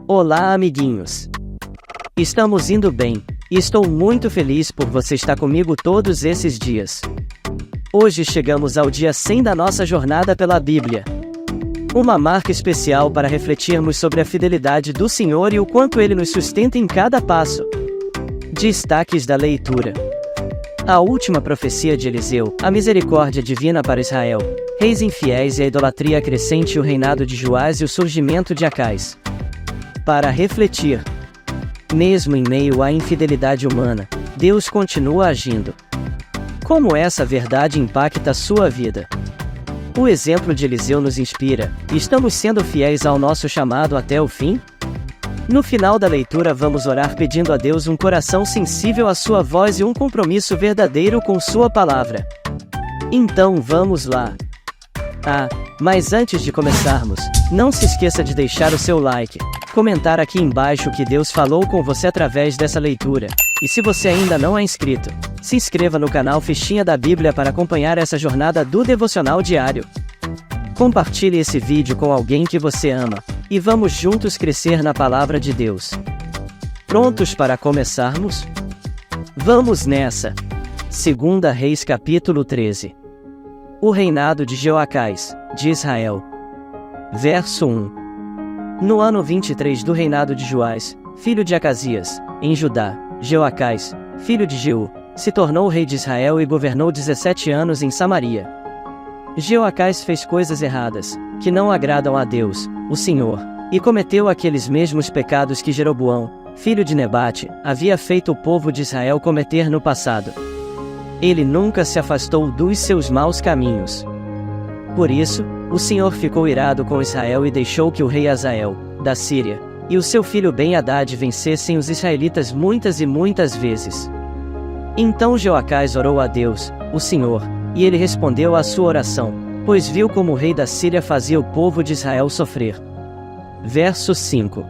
Olá, amiguinhos! Estamos indo bem, e estou muito feliz por você estar comigo todos esses dias. Hoje chegamos ao dia 100 da nossa jornada pela Bíblia. Uma marca especial para refletirmos sobre a fidelidade do Senhor e o quanto Ele nos sustenta em cada passo. Destaques da leitura: a última profecia de Eliseu, a misericórdia divina para Israel, reis infiéis e a idolatria crescente, o reinado de Joás e o surgimento de Acais. Para refletir: mesmo em meio à infidelidade humana, Deus continua agindo. Como essa verdade impacta a sua vida? O exemplo de Eliseu nos inspira. Estamos sendo fiéis ao nosso chamado até o fim? No final da leitura vamos orar pedindo a Deus um coração sensível à sua voz e um compromisso verdadeiro com sua palavra. Então vamos lá! Mas antes de começarmos, não se esqueça de deixar o seu like, comentar aqui embaixo o que Deus falou com você através dessa leitura. E se você ainda não é inscrito, se inscreva no canal Fichinha da Bíblia para acompanhar essa jornada do devocional diário. Compartilhe esse vídeo com alguém que você ama, e vamos juntos crescer na palavra de Deus. Prontos para começarmos? Vamos nessa! 2 Reis capítulo 13. O reinado de Jeoacás, de Israel. Verso 1. No ano 23 do reinado de Joás, filho de Acasias, em Judá, Jeoacás, filho de Jeú, se tornou rei de Israel e governou 17 anos em Samaria. Jeoacás fez coisas erradas, que não agradam a Deus, o Senhor, e cometeu aqueles mesmos pecados que Jeroboão, filho de Nebate, havia feito o povo de Israel cometer no passado. Ele nunca se afastou dos seus maus caminhos. Por isso, o Senhor ficou irado com Israel e deixou que o rei Hazael, da Síria, e o seu filho Ben-Hadad vencessem os israelitas muitas e muitas vezes. Então Jeoacás orou a Deus, o Senhor, e ele respondeu à sua oração, pois viu como o rei da Síria fazia o povo de Israel sofrer. Verso 5.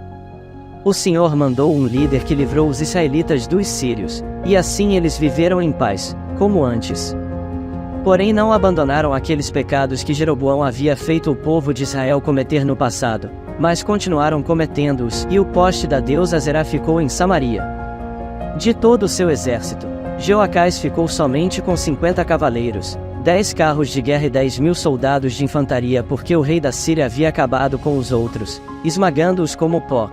O Senhor mandou um líder que livrou os israelitas dos sírios, e assim eles viveram em paz, como antes. Porém não abandonaram aqueles pecados que Jeroboão havia feito o povo de Israel cometer no passado, mas continuaram cometendo-os, e o poste da deusa Azerá ficou em Samaria. De todo o seu exército, Jeoacás ficou somente com 50 cavaleiros, 10 carros de guerra e 10.000 soldados de infantaria, porque o rei da Síria havia acabado com os outros, esmagando-os como pó.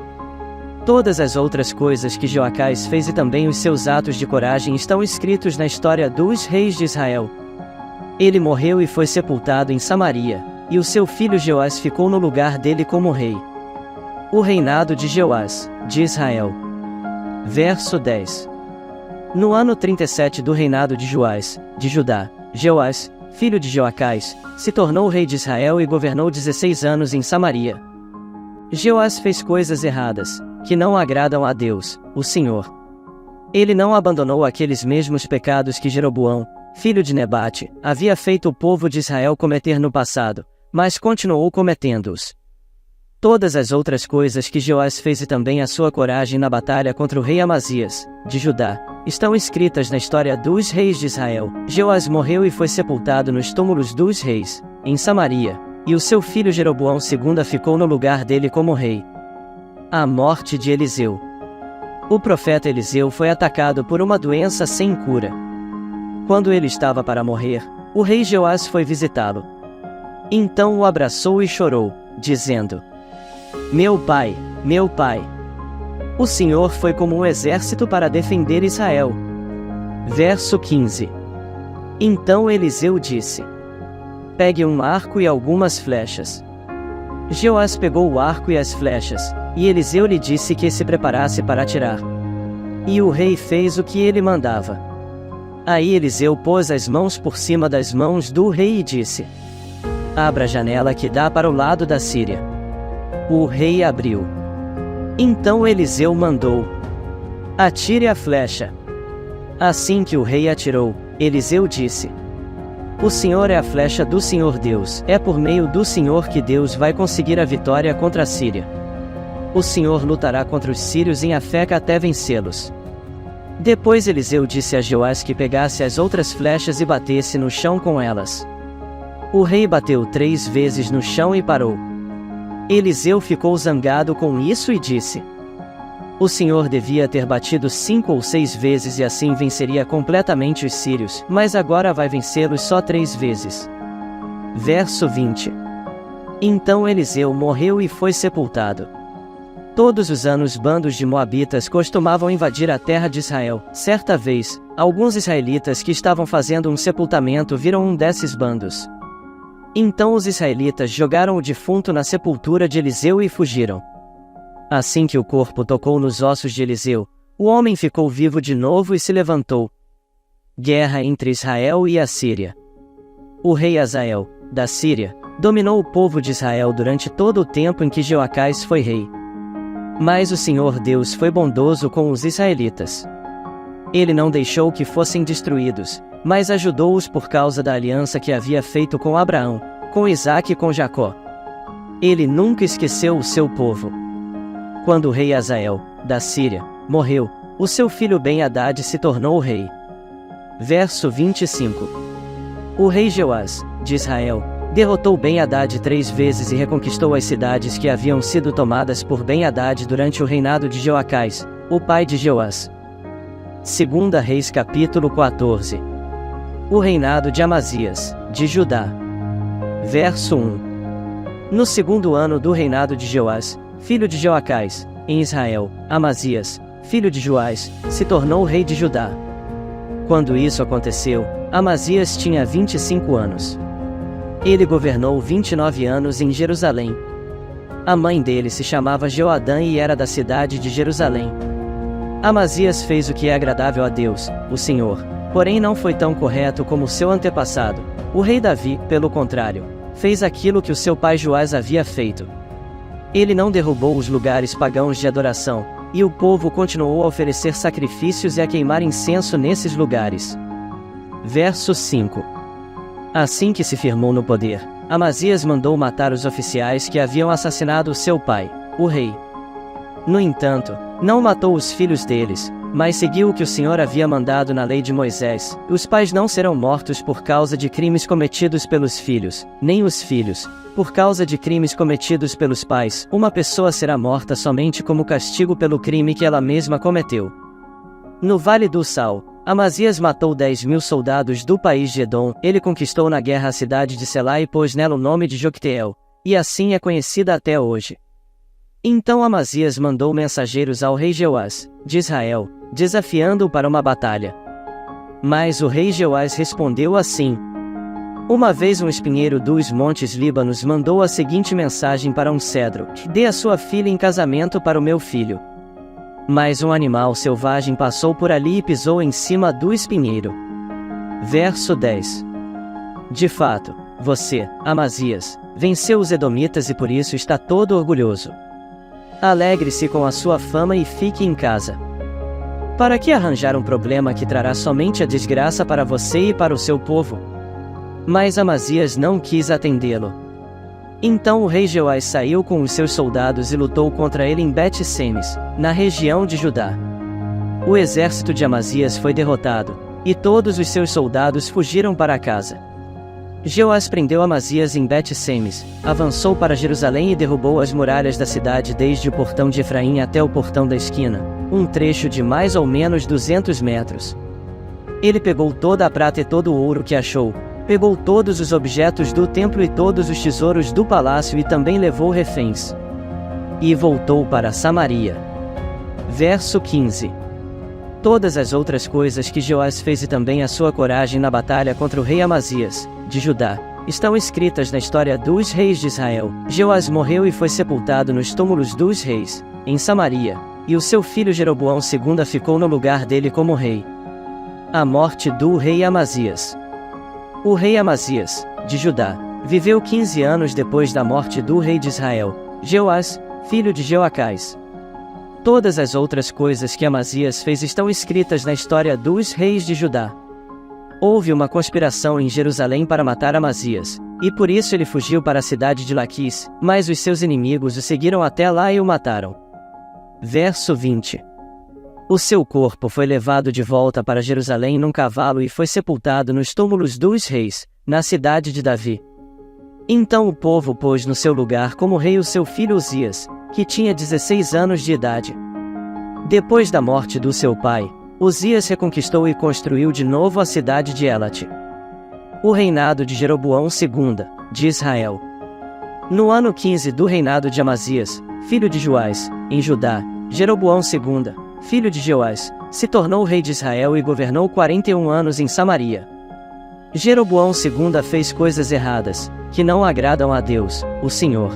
Todas as outras coisas que Jeoacás fez e também os seus atos de coragem estão escritos na história dos reis de Israel. Ele morreu e foi sepultado em Samaria, e o seu filho Jeoás ficou no lugar dele como rei. O reinado de Jeoás, de Israel. Verso 10. No ano 37 do reinado de Joás, de Judá, Jeoás, filho de Jeoacás, se tornou rei de Israel e governou 16 anos em Samaria. Jeoás fez coisas erradas, que não agradam a Deus, o Senhor. Ele não abandonou aqueles mesmos pecados que Jeroboão, filho de Nebate, havia feito o povo de Israel cometer no passado, mas continuou cometendo-os. Todas as outras coisas que Jeoás fez e também a sua coragem na batalha contra o rei Amazias, de Judá, estão escritas na história dos reis de Israel. Jeoás morreu e foi sepultado nos túmulos dos reis, em Samaria, e o seu filho Jeroboão II ficou no lugar dele como rei. A morte de Eliseu. O profeta Eliseu foi atacado por uma doença sem cura. Quando ele estava para morrer, o rei Jeoás foi visitá-lo. Então o abraçou e chorou, dizendo: meu pai, o Senhor foi como um exército para defender Israel. Verso 15. Então Eliseu disse: pegue um arco e algumas flechas. Jeoás pegou o arco e as flechas, e Eliseu lhe disse que se preparasse para atirar. E o rei fez o que ele mandava. Aí Eliseu pôs as mãos por cima das mãos do rei e disse: abra a janela que dá para o lado da Síria. O rei abriu. Então Eliseu mandou: atire a flecha. Assim que o rei atirou, Eliseu disse: o Senhor é a flecha do Senhor Deus, é por meio do Senhor que Deus vai conseguir a vitória contra a Síria. O Senhor lutará contra os sírios em Afeca até vencê-los. Depois Eliseu disse a Jeoás que pegasse as outras flechas e batesse no chão com elas. O rei bateu 3 vezes no chão e parou. Eliseu ficou zangado com isso e disse: o Senhor devia ter batido 5 ou 6 vezes e assim venceria completamente os sírios, mas agora vai vencê-los só 3 vezes. Verso 20. Então Eliseu morreu e foi sepultado. Todos os anos bandos de moabitas costumavam invadir a terra de Israel. Certa vez, alguns israelitas que estavam fazendo um sepultamento viram um desses bandos. Então os israelitas jogaram o defunto na sepultura de Eliseu e fugiram. Assim que o corpo tocou nos ossos de Eliseu, o homem ficou vivo de novo e se levantou. Guerra entre Israel e a Síria. O rei Hazael, da Síria, dominou o povo de Israel durante todo o tempo em que Jeoacás foi rei. Mas o Senhor Deus foi bondoso com os israelitas. Ele não deixou que fossem destruídos, mas ajudou-os por causa da aliança que havia feito com Abraão, com Isaque e com Jacó. Ele nunca esqueceu o seu povo. Quando o rei Hazael, da Síria, morreu, o seu filho Ben-Hadad se tornou rei. Verso 25. O rei Jeoás, de Israel, derrotou Ben-Hadad 3 vezes e reconquistou as cidades que haviam sido tomadas por Ben-Hadad durante o reinado de Jeoacás, o pai de Jeoás. 2 Reis capítulo 14. O reinado de Amazias, de Judá. Verso 1. No segundo ano do reinado de Jeoás, filho de Jeoacás, em Israel, Amazias, filho de Joás, se tornou rei de Judá. Quando isso aconteceu, Amazias tinha 25 anos. Ele governou 29 anos em Jerusalém. A mãe dele se chamava Jeoadã e era da cidade de Jerusalém. Amazias fez o que é agradável a Deus, o Senhor, porém não foi tão correto como seu antepassado, o rei Davi. Pelo contrário, fez aquilo que o seu pai Joás havia feito. Ele não derrubou os lugares pagãos de adoração, e o povo continuou a oferecer sacrifícios e a queimar incenso nesses lugares. Verso 5. Assim que se firmou no poder, Amazias mandou matar os oficiais que haviam assassinado seu pai, o rei. No entanto, não matou os filhos deles, mas seguiu o que o Senhor havia mandado na lei de Moisés: os pais não serão mortos por causa de crimes cometidos pelos filhos, nem os filhos, por causa de crimes cometidos pelos pais. Uma pessoa será morta somente como castigo pelo crime que ela mesma cometeu. No Vale do Sal, Amazias matou 10.000 soldados do país de Edom. Ele conquistou na guerra a cidade de Selá e pôs nela o nome de Jocteel, e assim é conhecida até hoje. Então Amazias mandou mensageiros ao rei Jeoás, de Israel, desafiando-o para uma batalha. Mas o rei Jeoás respondeu assim: uma vez um espinheiro dos montes Líbanos mandou a seguinte mensagem para um cedro: dê a sua filha em casamento para o meu filho. Mas um animal selvagem passou por ali e pisou em cima do espinheiro. Verso 10. De fato, você, Amazias, venceu os edomitas e por isso está todo orgulhoso. Alegre-se com a sua fama e fique em casa. Para que arranjar um problema que trará somente a desgraça para você e para o seu povo? Mas Amazias não quis atendê-lo. Então o rei Jeoás saiu com os seus soldados e lutou contra ele em Bet-Semes, na região de Judá. O exército de Amazias foi derrotado, e todos os seus soldados fugiram para casa. Jeoás prendeu Amazias em Bet-Semes, avançou para Jerusalém e derrubou as muralhas da cidade desde o portão de Efraim até o portão da esquina, um trecho de mais ou menos 200 metros. Ele pegou toda a prata e todo o ouro que achou, pegou todos os objetos do templo e todos os tesouros do palácio e também levou reféns. E voltou para Samaria. Verso 15. Todas as outras coisas que Jeoás fez e também a sua coragem na batalha contra o rei Amazias, de Judá, estão escritas na história dos reis de Israel. Jeoás morreu e foi sepultado nos túmulos dos reis, em Samaria, e o seu filho Jeroboão II ficou no lugar dele como rei. A morte do rei Amazias. O rei Amazias, de Judá, viveu 15 anos depois da morte do rei de Israel, Jeoás, filho de Jeoacás. Todas as outras coisas que Amazias fez estão escritas na história dos reis de Judá. Houve uma conspiração em Jerusalém para matar Amazias, e por isso ele fugiu para a cidade de Laquis, mas os seus inimigos o seguiram até lá e o mataram. Verso 20. O seu corpo foi levado de volta para Jerusalém num cavalo e foi sepultado nos túmulos dos reis, na cidade de Davi. Então o povo pôs no seu lugar como rei o seu filho Uzias, que tinha 16 anos de idade. Depois da morte do seu pai, Uzias reconquistou e construiu de novo a cidade de Elate. O reinado de Jeroboão II, de Israel. No ano 15 do reinado de Amazias, filho de Joás, em Judá, Jeroboão II, filho de Joás, se tornou rei de Israel e governou 41 anos em Samaria. Jeroboão II fez coisas erradas, que não agradam a Deus, o Senhor.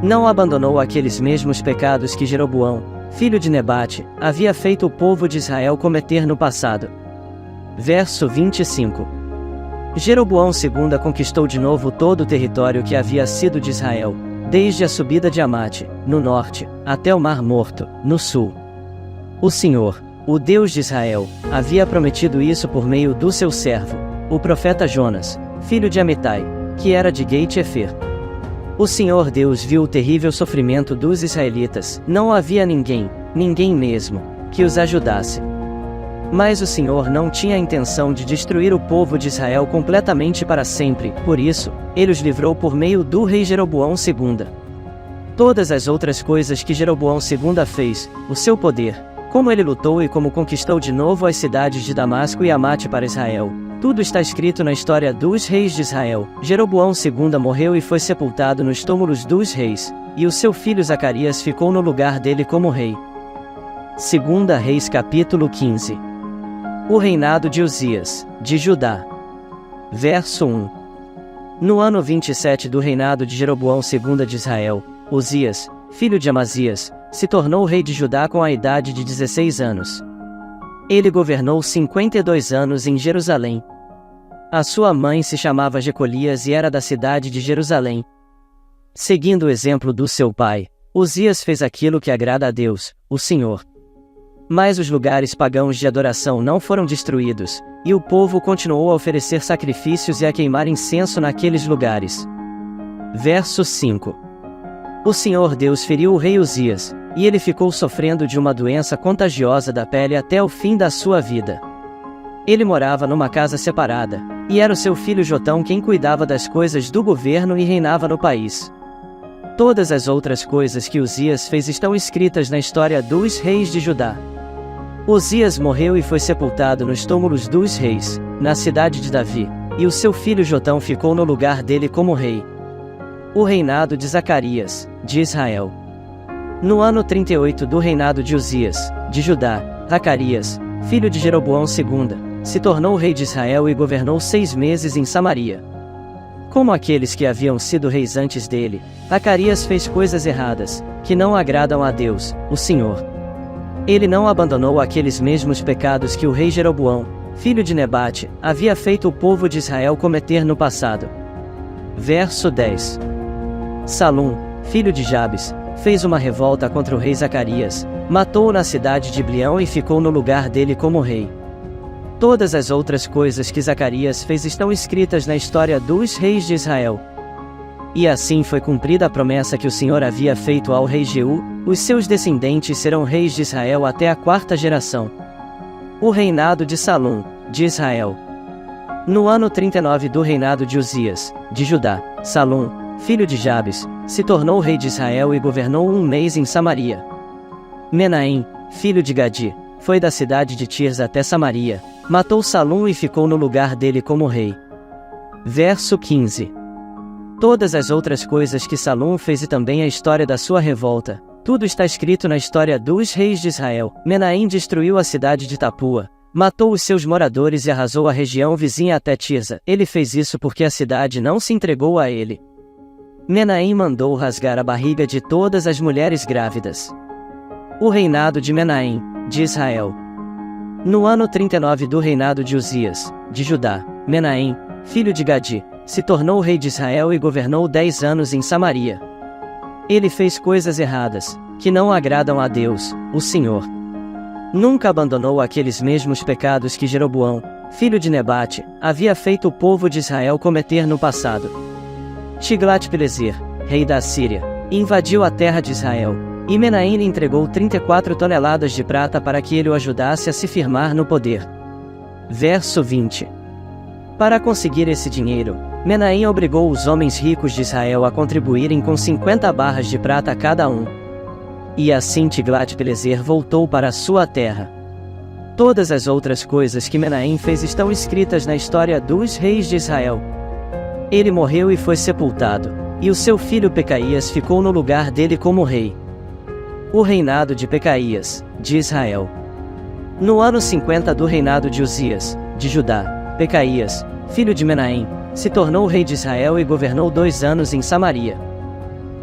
Não abandonou aqueles mesmos pecados que Jeroboão, filho de Nebate, havia feito o povo de Israel cometer no passado. Verso 25. Jeroboão II conquistou de novo todo o território que havia sido de Israel, desde a subida de Amate, no norte, até o Mar Morto, no sul. O Senhor, o Deus de Israel, havia prometido isso por meio do seu servo, o profeta Jonas, filho de Amitai, que era de Gat-Hefer. O Senhor Deus viu o terrível sofrimento dos israelitas, não havia ninguém mesmo, que os ajudasse. Mas o Senhor não tinha a intenção de destruir o povo de Israel completamente para sempre, por isso, ele os livrou por meio do rei Jeroboão II. Todas as outras coisas que Jeroboão II fez, o seu poder, como ele lutou e como conquistou de novo as cidades de Damasco e Amate para Israel, tudo está escrito na história dos reis de Israel. Jeroboão II morreu e foi sepultado nos túmulos dos reis, e o seu filho Zacarias ficou no lugar dele como rei. 2 Reis capítulo 15. O reinado de Uzias, de Judá. Verso 1. No ano 27 do reinado de Jeroboão II de Israel, Uzias, filho de Amazias, se tornou rei de Judá com a idade de 16 anos. Ele governou 52 anos em Jerusalém. A sua mãe se chamava Jecolias e era da cidade de Jerusalém. Seguindo o exemplo do seu pai, Uzias fez aquilo que agrada a Deus, o Senhor. Mas os lugares pagãos de adoração não foram destruídos, e o povo continuou a oferecer sacrifícios e a queimar incenso naqueles lugares. Verso 5. O Senhor Deus feriu o rei Uzias, e ele ficou sofrendo de uma doença contagiosa da pele até o fim da sua vida. Ele morava numa casa separada, e era o seu filho Jotão quem cuidava das coisas do governo e reinava no país. Todas as outras coisas que Uzias fez estão escritas na história dos reis de Judá. Uzias morreu e foi sepultado nos túmulos dos reis, na cidade de Davi, e o seu filho Jotão ficou no lugar dele como rei. O reinado de Zacarias, de Israel. No ano 38 do reinado de Uzias, de Judá, Zacarias, filho de Jeroboão II, se tornou rei de Israel e governou 6 meses em Samaria. Como aqueles que haviam sido reis antes dele, Zacarias fez coisas erradas, que não agradam a Deus, o Senhor. Ele não abandonou aqueles mesmos pecados que o rei Jeroboão, filho de Nebate, havia feito o povo de Israel cometer no passado. Verso 10. Salum, filho de Jabes, fez uma revolta contra o rei Zacarias, matou-o na cidade de Blião e ficou no lugar dele como rei. Todas as outras coisas que Zacarias fez estão escritas na história dos reis de Israel. E assim foi cumprida a promessa que o Senhor havia feito ao rei Jeú: os seus descendentes serão reis de Israel até a 4ª geração. O reinado de Salum, de Israel. No ano 39 do reinado de Uzias, de Judá, Salum, filho de Jabes, se tornou rei de Israel e governou 1 mês em Samaria. Menahem, filho de Gadi, foi da cidade de Tirza até Samaria, matou Salum e ficou no lugar dele como rei. Verso 15. Todas as outras coisas que Salum fez e também a história da sua revolta, tudo está escrito na história dos reis de Israel. Menahem destruiu a cidade de Tapua, matou os seus moradores e arrasou a região vizinha até Tirza. Ele fez isso porque a cidade não se entregou a ele. Menahem mandou rasgar a barriga de todas as mulheres grávidas. O reinado de Menahem, de Israel. No ano 39 do reinado de Uzias, de Judá, Menahem, filho de Gadi, se tornou rei de Israel e governou 10 anos em Samaria. Ele fez coisas erradas, que não agradam a Deus, o Senhor. Nunca abandonou aqueles mesmos pecados que Jeroboão, filho de Nebate, havia feito o povo de Israel cometer no passado. Tiglat-Pileser, rei da Assíria, invadiu a terra de Israel, e Menahem lhe entregou 34 toneladas de prata para que ele o ajudasse a se firmar no poder. Verso 20. Para conseguir esse dinheiro, Menahem obrigou os homens ricos de Israel a contribuírem com 50 barras de prata cada um. E assim Tiglat-Pileser voltou para a sua terra. Todas as outras coisas que Menahem fez estão escritas na história dos reis de Israel. Ele morreu e foi sepultado, e o seu filho Pecaías ficou no lugar dele como rei. O reinado de Pecaías, de Israel. No ano 50 do reinado de Uzias, de Judá, Pecaías, filho de Menahem, se tornou rei de Israel e governou 2 anos em Samaria.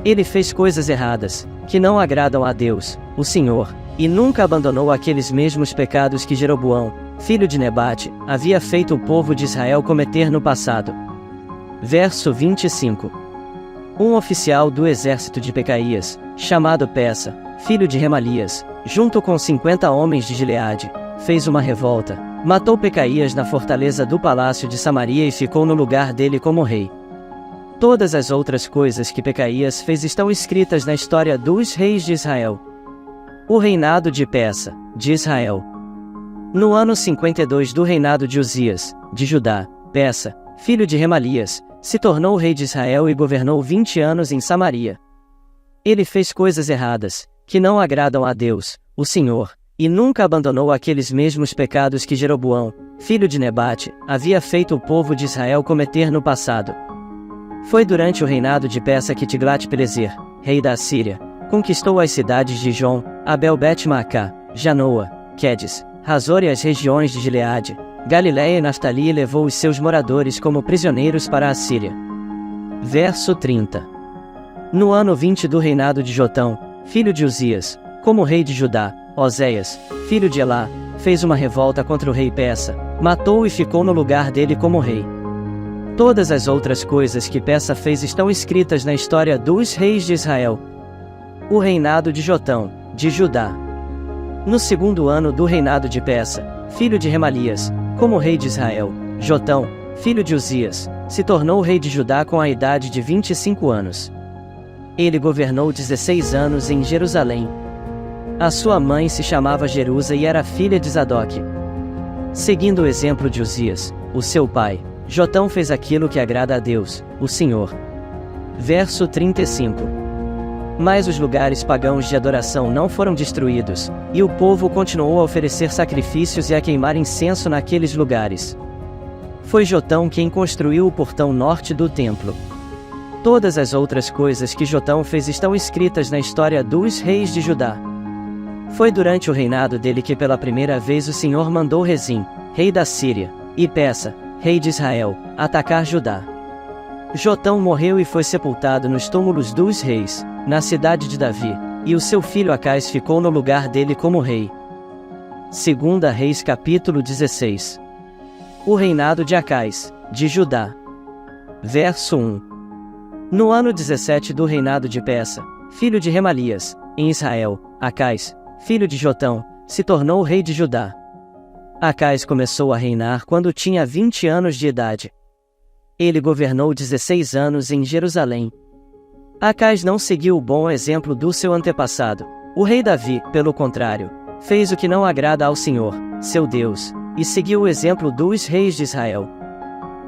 Ele fez coisas erradas, que não agradam a Deus, o Senhor, e nunca abandonou aqueles mesmos pecados que Jeroboão, filho de Nebate, havia feito o povo de Israel cometer no passado. Verso 25. Um oficial do exército de Pecaías, chamado Peça, filho de Remalias, junto com 50 homens de Gileade, fez uma revolta, matou Pecaías na fortaleza do palácio de Samaria e ficou no lugar dele como rei. Todas as outras coisas que Pecaías fez estão escritas na história dos reis de Israel. O reinado de Peça, de Israel. No ano 52 do reinado de Uzias, de Judá, Peça, filho de Remalias, se tornou rei de Israel e governou 20 anos em Samaria. Ele fez coisas erradas, que não agradam a Deus, o Senhor, e nunca abandonou aqueles mesmos pecados que Jeroboão, filho de Nebate, havia feito o povo de Israel cometer no passado. Foi durante o reinado de Peça que Tiglat-Pileser, rei da Assíria, conquistou as cidades de Jon, Abel-Bet-Maacá, Janoa, Quedes, Hazor e as regiões de Gileade, Galiléia e Naftali e levou os seus moradores como prisioneiros para a Assíria. Verso 30. No ano 20 do reinado de Jotão, filho de Uzias, como rei de Judá, Oséias, filho de Elá, fez uma revolta contra o rei Peça, matou e ficou no lugar dele como rei. Todas as outras coisas que Peça fez estão escritas na história dos reis de Israel. O reinado de Jotão, de Judá. No 2º ano do reinado de Peça, filho de Remalias, como rei de Israel, Jotão, filho de Uzias, se tornou rei de Judá com a idade de 25 anos. Ele governou 16 anos em Jerusalém. A sua mãe se chamava Jerusa e era filha de Zadok. Seguindo o exemplo de Uzias, o seu pai, Jotão fez aquilo que agrada a Deus, o Senhor. Verso 35. Mas os lugares pagãos de adoração não foram destruídos, e o povo continuou a oferecer sacrifícios e a queimar incenso naqueles lugares. Foi Jotão quem construiu o portão norte do templo. Todas as outras coisas que Jotão fez estão escritas na história dos reis de Judá. Foi durante o reinado dele que pela primeira vez o Senhor mandou Rezim, rei da Síria, e Peça, rei de Israel, atacar Judá. Jotão morreu e foi sepultado nos túmulos dos reis, na cidade de Davi, e o seu filho Acais ficou no lugar dele como rei. 2 Reis capítulo 16. O reinado de Acais, de Judá. Verso 1. No ano 17 do reinado de Peça, filho de Remalias, em Israel, Acais, filho de Jotão, se tornou rei de Judá. Acais começou a reinar quando tinha 20 anos de idade. Ele governou 16 anos em Jerusalém. Acais não seguiu o bom exemplo do seu antepassado, o rei Davi, pelo contrário, fez o que não agrada ao Senhor, seu Deus, e seguiu o exemplo dos reis de Israel.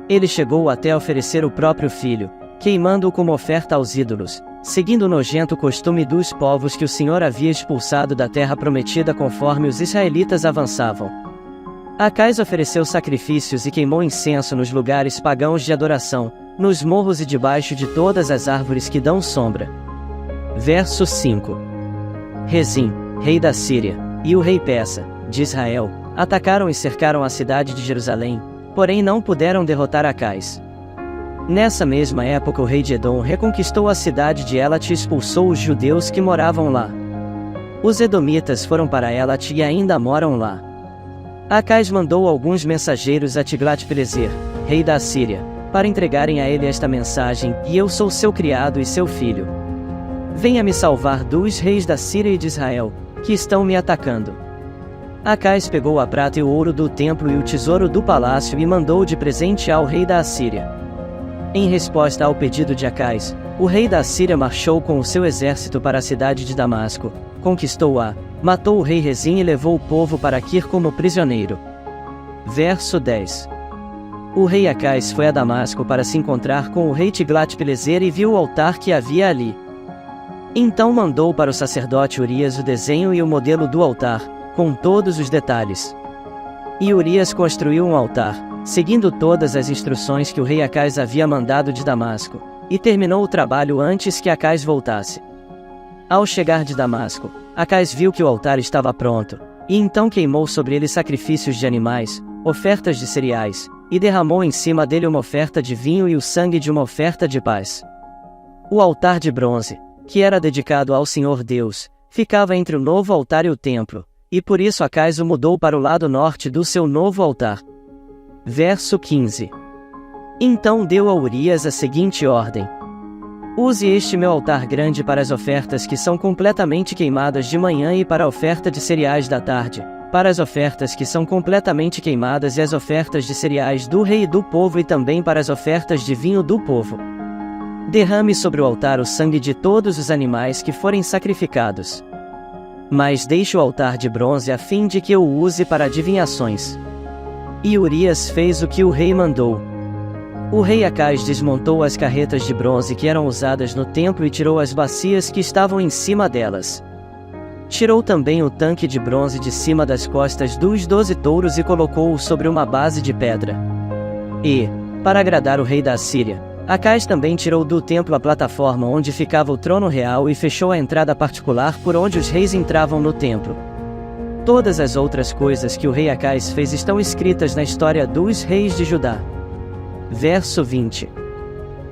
Ele chegou até oferecer o próprio filho, queimando-o como oferta aos ídolos, seguindo o nojento costume dos povos que o Senhor havia expulsado da terra prometida conforme os israelitas avançavam. Acais ofereceu sacrifícios e queimou incenso nos lugares pagãos de adoração, nos morros e debaixo de todas as árvores que dão sombra. Verso 5. Rezim, rei da Síria, e o rei Peça, de Israel, atacaram e cercaram a cidade de Jerusalém, porém não puderam derrotar Acais. Nessa mesma época o rei de Edom reconquistou a cidade de Elat e expulsou os judeus que moravam lá. Os edomitas foram para Elat e ainda moram lá. Acais mandou alguns mensageiros a Tiglat-Pileser, rei da Assíria, para entregarem a ele esta mensagem: e eu sou seu criado e seu filho. Venha me salvar dos reis da Síria e de Israel, que estão me atacando. Acais pegou a prata e o ouro do templo e o tesouro do palácio e mandou de presente ao rei da Assíria. Em resposta ao pedido de Acais, o rei da Assíria marchou com o seu exército para a cidade de Damasco, conquistou-a, matou o rei Rezim e levou o povo para Quir como prisioneiro. Verso 10. O rei Acais foi a Damasco para se encontrar com o rei Tiglat-Pileser e viu o altar que havia ali. Então mandou para o sacerdote Urias o desenho e o modelo do altar, com todos os detalhes. E Urias construiu um altar, seguindo todas as instruções que o rei Acais havia mandado de Damasco, e terminou o trabalho antes que Acais voltasse. Ao chegar de Damasco, Acais viu que o altar estava pronto, e então queimou sobre ele sacrifícios de animais, ofertas de cereais, e derramou em cima dele uma oferta de vinho e o sangue de uma oferta de paz. O altar de bronze, que era dedicado ao Senhor Deus, ficava entre o novo altar e o templo, e por isso Acais o mudou para o lado norte do seu novo altar. Verso 15. Então deu a Urias a seguinte ordem: use este meu altar grande para as ofertas que são completamente queimadas de manhã e para a oferta de cereais da tarde, para as ofertas que são completamente queimadas e as ofertas de cereais do rei e do povo e também para as ofertas de vinho do povo. Derrame sobre o altar o sangue de todos os animais que forem sacrificados. Mas deixe o altar de bronze a fim de que eu o use para adivinhações. E Urias fez o que o rei mandou. O rei Acais desmontou as carretas de bronze que eram usadas no templo e tirou as bacias que estavam em cima delas. Tirou também o tanque de bronze de cima das costas dos 12 touros e colocou-o sobre uma base de pedra. E, para agradar o rei da Assíria, Acais também tirou do templo a plataforma onde ficava o trono real e fechou a entrada particular por onde os reis entravam no templo. Todas as outras coisas que o rei Acais fez estão escritas na história dos reis de Judá. Verso 20.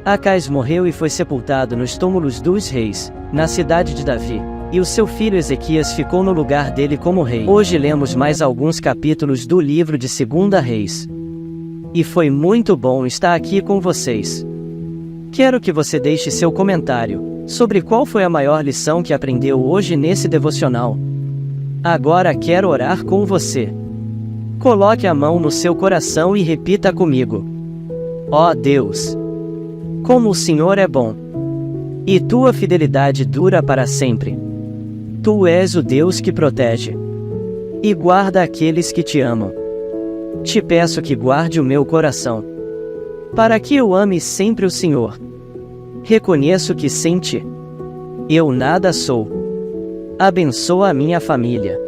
Acais morreu e foi sepultado nos túmulos dos reis, na cidade de Davi, e o seu filho Ezequias ficou no lugar dele como rei. Hoje lemos mais alguns capítulos do livro de 2 Reis. E foi muito bom estar aqui com vocês. Quero que você deixe seu comentário sobre qual foi a maior lição que aprendeu hoje nesse devocional. Agora quero orar com você. Coloque a mão no seu coração e repita comigo: ó Deus, como o Senhor é bom, e tua fidelidade dura para sempre. Tu és o Deus que protege e guarda aqueles que te amam. Te peço que guarde o meu coração, para que eu ame sempre o Senhor. Reconheço que sem ti eu nada sou. Abençoa a minha família,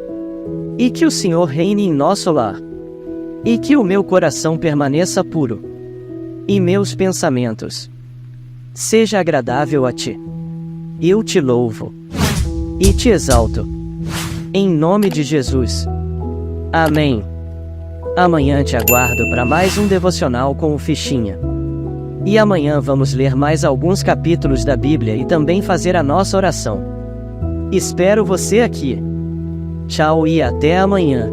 e que o Senhor reine em nosso lar, e que o meu coração permaneça puro, e meus pensamentos seja agradável a ti. Eu te louvo e te exalto, em nome de Jesus. Amém. Amanhã te aguardo para mais um devocional com o Fichinha. E amanhã vamos ler mais alguns capítulos da Bíblia e também fazer a nossa oração. Espero você aqui. Tchau e até amanhã.